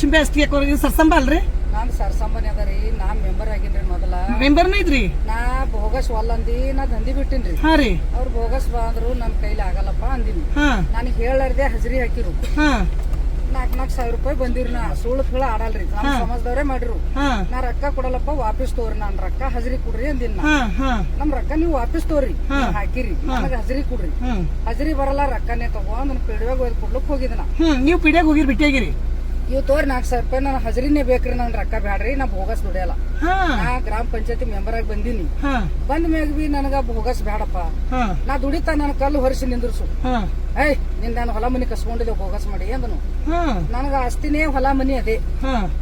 ಲಕ್ಷ್ಮೀ ಅಷ್ಟಿಗೆ ಸರ್ಸಂಬ ಅಲ್ರಿ? ನಾನು ಸರ್ಸಂಬನಿ ಅದರಿ. ನಾನ್ ಮೆಂಬರ್ ಆಗಿನ್ರಿ. ಮೊದಲ ಮೆಂಬರ್ನ ಇದ್ರಿ? ನಾ ಬೋಗಸ್ ಅಂದಿ ನಾ ದಂಧಿ ಬಿಟ್ಟಿನ್ರಿ. ಹಾ ರೀ. ಅವ್ರು ಬೋಗಸ್ ಬಂದ್ರು ನನ್ ಕೈಲಿ ಆಗಲ್ಲಪ್ಪ ಅಂದಿನಿ. ನನಗೆ ಹೇಳಾರ್ದೆ ಹಜರಿ ಹಾಕಿರು. 4,000 ರೂಪಾಯಿ ಬಂದಿರಿ. ನಾ ಸುಳ್ಳು ಸುಳ್ಳು ಆಡಲ್ರಿ. ನಮ್ಮ ಸಮಾಜದವ್ರೆ ಮಾಡಿರು. ನಾ ರೊಕ್ಕ ಕೊಡಲ್ಲಪ್ಪ, ವಾಪಸ್ ತೋರಿ. ನಾನ್ ರೊಕ್ಕ ಹಜರಿ ಕೊಡ್ರಿ ಅಂದಿನ. ನಮ್ ರೊಕ್ಕ ನೀವು ವಾಪಸ್ ತೋರಿ, ಹಾಕಿರಿ, ನನಗ ಹಜರಿ ಕೊಡ್ರಿ. ಹಜರಿ ಬರಲ್ಲ, ರೊಕ್ಕನೇ ತಗೊಂಡ್ ನನ್ ಪಿಡಿಯಾಗ ಒಯ್ದು ಕೊಡ್ಲಕ್ ಹೋಗಿದ್ನ. ನೀವು ಪಿಡಿಯಾಗ ಹೋಗಿರ್ ಬಿಟ್ಟಿಯಾಗಿರಿ? ಇವ್ ತೋರಿ 4,000 ರೂಪಾಯಿ ನನ್ನ ಹಜರಿನೇ ಬೇಕ್ರಿ. ನನ್ ರೊಕ್ಕ ಬ್ಯಾಡ್ರಿ, ನಾ ಬೋಗಸ್ ದುಡಿಯಲ್ಲ. ನಾ ಗ್ರಾಮ ಪಂಚಾಯತಿ ಮೆಂಬರ್ ಆಗಿ ಬಂದಿನಿ. ಬಂದ ಮ್ಯಾಗ ಬಿ ನನಗ ಬೋಗಸ್ ಬ್ಯಾಡಪ್ಪ. ನಾ ದುಡಿತಾ ನನ್ ಕಲ್ಲು ಹೊರಿಸಿ ನಿಂದ್ರಸು. ಏಯ್ ನಿನ್ ನಾನು ಹೊಲ ಮನಿ ಕಸ್ಕೊಂಡಿದ್ದೆ ಬೋಗಸ್ ಮಾಡಿ ಅಂದನು. ನನಗ ಆಸ್ತಿನೇ ಹೊಲ ಮನಿ ಅದೇ.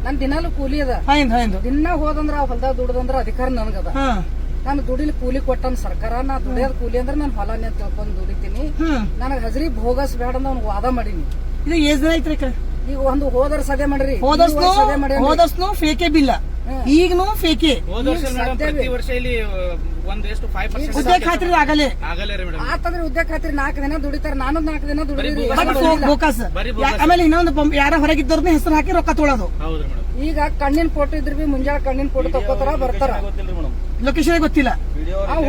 ನನ್ ದಿನಾಲು ಕೂಲಿ ಅದ. ದಿನ ಹೋದಂದ್ರ ಹೊಲದಾಗ ದುಡ್ದಂದ್ರ ಅಧಿಕಾರ ನನ್ಗದ. ನಾನು ದುಡಿಲಿ ಕೂಲಿ ಕೊಟ್ಟನ್ ಸರ್ಕಾರ. ನಾ ದುಡಿಯೋದ್ ಕೂಲಿ ಅಂದ್ರೆ ನಾನು ಹೊಲನೇ ತಿಳ್ಕೊಂಡ್ ದುಡಿತೀನಿ. ನನಗ್ ಹಜರಿ ಬೋಗಸ್ ಬೇಡ ಅಂತ ಅವ್ನು ವಾದ ಮಾಡೀನಿ. ಇದು ಏಸ್ ದಿನ ಐತ್ರಿ? ಈಗ ಒಂದು ಹೋದರ್ ಸದೆ ಮಾಡ್ರಿ. ಹೋದಸ್ನು ಫೇಕೆ ಬಿಲ್ಲ, ಈಗನು ಫೇಕೆ. ಉದ್ಯೋಗ ಖಾತ್ರಿ ಆಗಲೇ ಆತಂದ್ರೆ ಉದ್ಯೋಗ ಖಾತ್ರಿ 4 ದಿನ ದುಡಿತಾರ. ನಾನು 4 ದಿನ ದುಡಿದ್ರಿ. ಆಮೇಲೆ ಇನ್ನೊಂದು ಯಾರ ಹೊರಗಿದ್ದವ್ರನ್ನ ಹೆಸರು ಹಾಕಿ ರೊಕ್ಕ ತೊಳೋದು. ಈಗ ಕಣ್ಣಿನ ಫೋಟೋ ಇದ್ರ ಬಿ ಮುಂಜಾನೆ ಕಣ್ಣಿನ ಫೋಟೋ ತಕ್ಕೋತಾರ, ಬರ್ತಾರ. ಲೊಕೇಶನ್ ಗೊತ್ತಿಲ್ಲ.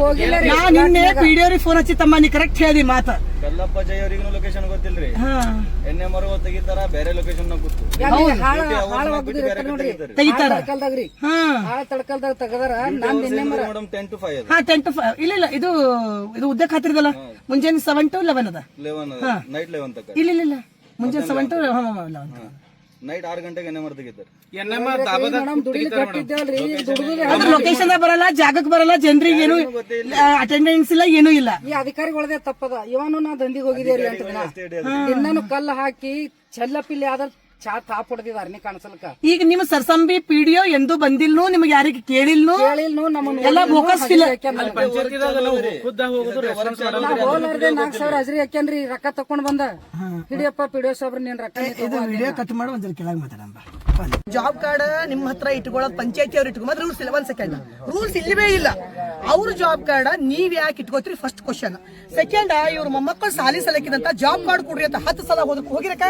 ಹೋಗಿಲ್ಲ. ನಾ ನಿನ್ನೆ ವಿಡಿಯೋರಿಗೆ ಫೋನ್ ಹಚ್ಚಿ ತಮ್ಮ ನೀ ಕರೆಕ್ಟ್ ಹೇಳಿ ಮಾತ. ಕಲ್ಲಪ್ಪ ಜೈ ಅವ್ರಿಗೂ ಲೊಕೇಶನ್ ಗೊತ್ತಿಲ್ರಿ. ಎಣ್ಣೆ ಮರ ತೆಗಿತಾರ, ಬೇರೆ ಲೊಕೇಶನ್ ಗೊತ್ತು. ತೆಗಿತಾರ ತಡಕಲ್ದಾಗ್ರಿ. ಹಾಳ ತಡಕಲ್ದಾಗ ತೆಗದಾರ. ನಾನ್ ನಿನ್ನೆ ಮರ 10 to 5 10 to 5 ಇಲ್ಲ ಇದು ಉದ್ಯೋಗ ಖಾತ್ರಿದಲ್ಲ. ಮುಂಜಾನೆ 7 to 11 ಅದ. 11 ನೈಟ್ 11 ತನಕ. ಇಲ್ಲ ಮುಂಜಾನೆ 7 to 11 ನೈಟ್ 6 ಗಂಟೆಗೆ ಎಣ್ಣೆ ಮರ ತೆಗಿತಾರೆ. ಲೊಕೇಶನ್ ಬರಲ್ಲ, ಜಾಗಕ್ಕೆ ಬರಲ್ಲ, ಜನರಿಗೆ ಏನು ಅಟೆಂಡೆನ್ಸ್ ಇಲ್ಲ, ಏನೂ ಇಲ್ಲ. ಈ ಅಧಿಕಾರಿಗಳದೇ ತಪ್ಪದ. ಇವನು ನಾ ದಂದಿಗೆ ಹೋಗಿದ್ದೇರಿ 8 ದಿನ. ಇನ್ನೂ ಕಲ್ಲು ಹಾಕಿ ಚೆಲ್ಲಪಿಲ್ಲಿ ಆದ್ರ ಚಾ ತಾಪ್ ಹೊಡೆದಿದ್ದಾರೆ ನೀ ಕಾಣಿಸಲ್ಕ. ಈಗ ನಿಮ್ಮ ಸರ್ಸಂಬಿ ಪಿಡಿಯೋ ಎಂದು ಬಂದಿಲ್ನು, ನಿಮ್ಗೆ ಯಾರಿಗೆ ಕೇಳಿಲ್ನು ಎಲ್ಲ ಬೋಕಸ್ ಇಲ್ಲ. 4,000 ಹಜರಿ ಹಾಕ್ಯಾನ್ರಿ. ರೊಕ್ಕ ತಕೊಂಡ್ ಬಂದ ಹಿಡಿಯಪ್ಪ ಪಿಡಿಯೋ ಸಾಬ್ರ ನೀನ್ ರೊಕ್ಕ ವಿಡಿಯೋ ಕಟ್ ಮಾಡಿ ಒಂದ್ ಕೆಳಗೆ ಮಾತಾಡಂಬ. ಜಾಬ್ ಕಾರ್ಡ್ ನಿಮ್ಮ ಹತ್ರ ಇಟ್ಕೊಳ್ಳೋದು ಪಂಚಾಯತಿ ಅವ್ರು ಇಟ್ಕೊಂಡ್ರೆ ರೂಲ್ಸ್ ಇಲ್ಲ. 1 ಸೆಕೆಂಡ್, ರೂಲ್ಸ್ ಇಲ್ಲವೇ ಇಲ್ಲ. ಅವ್ರ ಜಾಬ್ ಕಾರ್ಡ್ ನೀವ್ ಯಾಕೆ ಇಟ್ಕೋತೀರಿ? First question. ಸೆಕೆಂಡ್, ಇವ್ರ ಮೊಮ್ಮಕ್ಕಳು ಸಾಲಿ ಸಲಕಿದಂತ ಜಾಬ್ ಕಾರ್ಡ್ ಕೊಡ್ರಿ ಅಂತ 10 ಸಲ ಹೋಗಿರಕ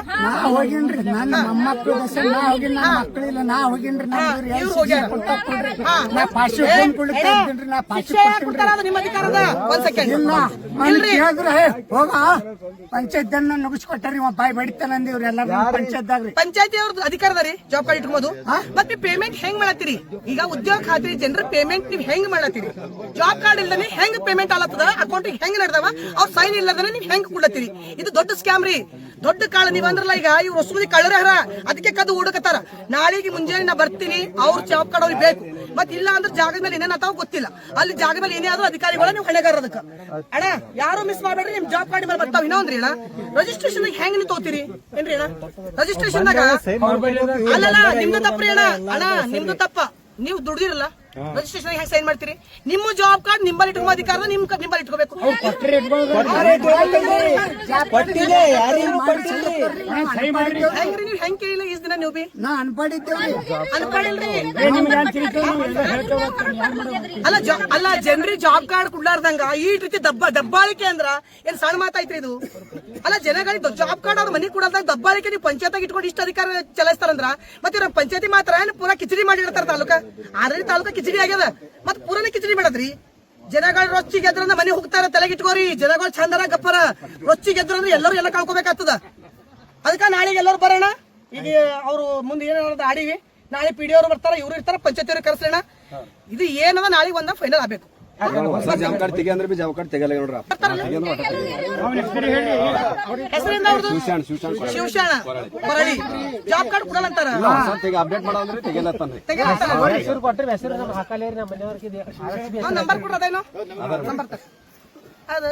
ನಿಮ್ಮ ಅಧಿಕಾರದ. 1 ಸೆಕೆಂಡ್ ಹೋಗ ಪಂಚಾಯತ್ ನುಗ್ಸ್ಕೊಟ್ಟಾರಿ ಬಾಯಿ ಬಡಿತಾನ ಇವ್ರೆಲ್ಲ ಪಂಚಾಯತಿ ಅವ್ರದ್ದು ಅಧಿಕಾರದಾರಿ ಜಾಬ್ ಕಾರ್ಡ್ ಇಟ್ಕೋಬಹುದು. ಮತ್ತೆ ಪೇಮೆಂಟ್ ಹೆಂಗ್ ಮಾಡತ್ತೀರಿ? ಈಗ ಉದ್ಯೋಗ ಖಾತ್ರಿ ಜನರ ಪೇಮೆಂಟ್ ನೀವ್ ಹೆಂಗ್ ಮಾಡತ್ತೀರಿ? ಜಾಬ್ ಕಾರ್ಡ್ ಇಲ್ಲದೆ ಹೆಂಗ್ ಪೇಮೆಂಟ್ ಆಲತ್ತದ? ಅಕೌಂಟ್ ಹೆಂಗ್ ನಡೆದವ? ಅವ್ರ ಸೈನ್ ಇಲ್ಲದನೆ ನೀವ್ ಹೆಂಗ್ ಕೊಡ್ಲತ್ತೀರಿ? ಇದು ದೊಡ್ಡ ಸ್ಕ್ಯಾಮ್ ರೀ. ದೊಡ್ಡ ಕಾಳ ನೀವ್ ಅಂದ್ರಲ್ಲ, ಈಗ ಇವ್ರು ಹೊಸಮದಿ ಕಳ್ಳರ ಹರ, ಅದಕ್ಕೆ ಕದ್ದು ಹುಡುಕತ್ತಾರ. ನಾಳೆಗೆ ಮುಂಜಾನೆ ನಾ ಬರ್ತೀನಿ, ಅವ್ರ ಜಾಬ್ ಕಾರ್ಡ್ ಅವ್ರಿಗೆ ಬೇಕು. ಮತ್ ಇಲ್ಲ ಅಂದ್ರೆ ಜಾಗದ ಮೇಲೆ ಏನೇನಾತಾವ ಗೊತ್ತಿಲ್ಲ. ಅಲ್ಲಿ ಜಾಗದ ಮೇಲೆ ಏನೇ ಆದ್ರೂ ಅಧಿಕಾರಿಗಳ ನೀವು ಹೊಣೆಗಾರ. ಅದಕ್ಕ ಅಣ್ಣ ಯಾರು ಮಿಸ್ ಮಾಡ್ಬೇಡ್ರಿ. ನಿಮ್ ಜಾಬ್ ಕಾರ್ಡ್ ಮೇಲೆ ಬರ್ತಾವ. ಇನ್ನೊಂದ್ರಿ ಅಣ್ಣ, ರಿಜಿಸ್ಟ್ರೇಷನ್ ಹೆಂಗ್ ನೀವು ತಗೋತೀರಿ ಏನ್ರಿ ಅಣ್ಣ? ರಿಜಿಸ್ಟ್ರೇಷನ್ ಅಲ್ಲಲ್ಲ, ನಿಮ್ದು ತಪ್ಪ್ರಿ ಅಣ್ಣ. ಅಣ್ಣ ನಿಮ್ದು ತಪ್ಪ. ನೀವು ದುಡ್ದಿರಲ್ಲ, ರಿಜಿಸ್ಟ್ರೇಷನ್ ಹೆಂಗ್ ಸೈನ್ ಮಾಡ್ತೀರಿ? ನಿಮ್ಮ ಜಾಬ್ ಕಾರ್ಡ್ ನಿಂಬಲ್ಲಿ ಇಟ್ಕೋ ಅಧಿಕಾರ ನಿಂಬಲ್ಲಿ ಇಟ್ಕೋಬೇಕು. ಹೆಂಗ್ರಿ ನೀವು ಹೆಂಗ್ ಕೇಳಿಲ್ಲ ಈ ದಿನ ನೀವು ಬಿ ಅನ್ಪಡಿಲ್ರಿ? ಅಲ್ಲ ಜನರಿ ಜಾಬ್ ಕಾರ್ಡ್ ಕೊಡ್ಲಾರ್ದಂಗ ಈ ರೀತಿ ದಬ್ಬಾಳಿಕೆ ಅಂದ್ರ ಏನ್ ಸಣ್ಣ ಮಾತಾಯ್ತ್ರಿ ಇದು? ಅಲ್ಲ ಜನಗಳಿಗೆ ಜಾಬ್ ಕಾರ್ಡ್ ಅವ್ರ ಮನೆಗೆ ಕೊಡಲ್ದಾಗ ದಬ್ಬಾಳಿಕೆ ನೀವು ಪಂಚಾಯತ್ ಇಟ್ಕೊಂಡು ಇಷ್ಟ ಅಧಿಕಾರ ಚಲಾಯಿಸ್ತಾರಂದ್ರ ಮತ್ತೆ ಇವ್ರ ಪಂಚಾಯತಿ ಮಾತ್ರ ಪೂರಾ ಕಿಚಡಿ ಮಾಡಿರ್ತಾರ. ತಾಲೂಕ ಆದ್ರೆ ತಾಲೂಕ ಕಿಚಡಿ ಆಗ್ಯದ, ಮತ್ ಪೂರನೇ ಕಿಚಡಿ ಮಾಡದ್ರಿ. ಜನಗಳು ರೊಚ್ಚಿಗೆ ಎದ್ರಂದ್ರ ಮನೆ ಹೋಗ್ತಾರ, ತಲೆಗಿಟ್ಕೋರಿ. ಜನಗಳು ಚಂದನ ಗಪ್ಪರ, ರೊಚ್ಚಿಗೆ ಎದ್ರಂದ್ರೆ ಎಲ್ಲರೂ ಎಲ್ಲ ಕಳ್ಕೊಬೇಕಾಗ್ತದ. ಅದಕ್ಕ ನಾಳೆಗೆ ಎಲ್ಲರೂ ಬರೋಣ. ಈಗ ಅವ್ರು ಮುಂದೆ ಏನಾರ ಆಡಿವಿ, ನಾಳೆ ಪಿಡಿ ಅವರು ಬರ್ತಾರ, ಇವ್ರು ಇರ್ತಾರ, ಪಂಚಾಯತಿ ಅವ್ರಿಗೆ ಕರ್ಸೋಣ. ಇದು ಏನದ ನಾಳೆಗೆ ಒಂದ ಫೈನಲ್ ಆಗ್ಬೇಕು. ಜಾಬ್ ಕಾರ್ಡ್ ತೆಗಿ ಅಂದ್ರೆ ಜಾಬ್ ಕಾರ್ಡ್ ತೆಗಲ್ಲ ನೋಡ್ರ. ಹೆಸರಿಂದ ಶಿವಶಾಣ ಕೊರಳಿ ಜಾಬ್ ಕಾರ್ಡ್ ಕೊಡಲ್ಲ ಅಂತಾರ. ಅಪ್ಡೇಟ್ ಮಾಡೋದ್ರೆ ತೆಗೆಲತ್ತಾನ್ರಿ. ನಂಬರ್ ಕೊಡ್ರದೇನೋ ನಂಬರ್ ಅದು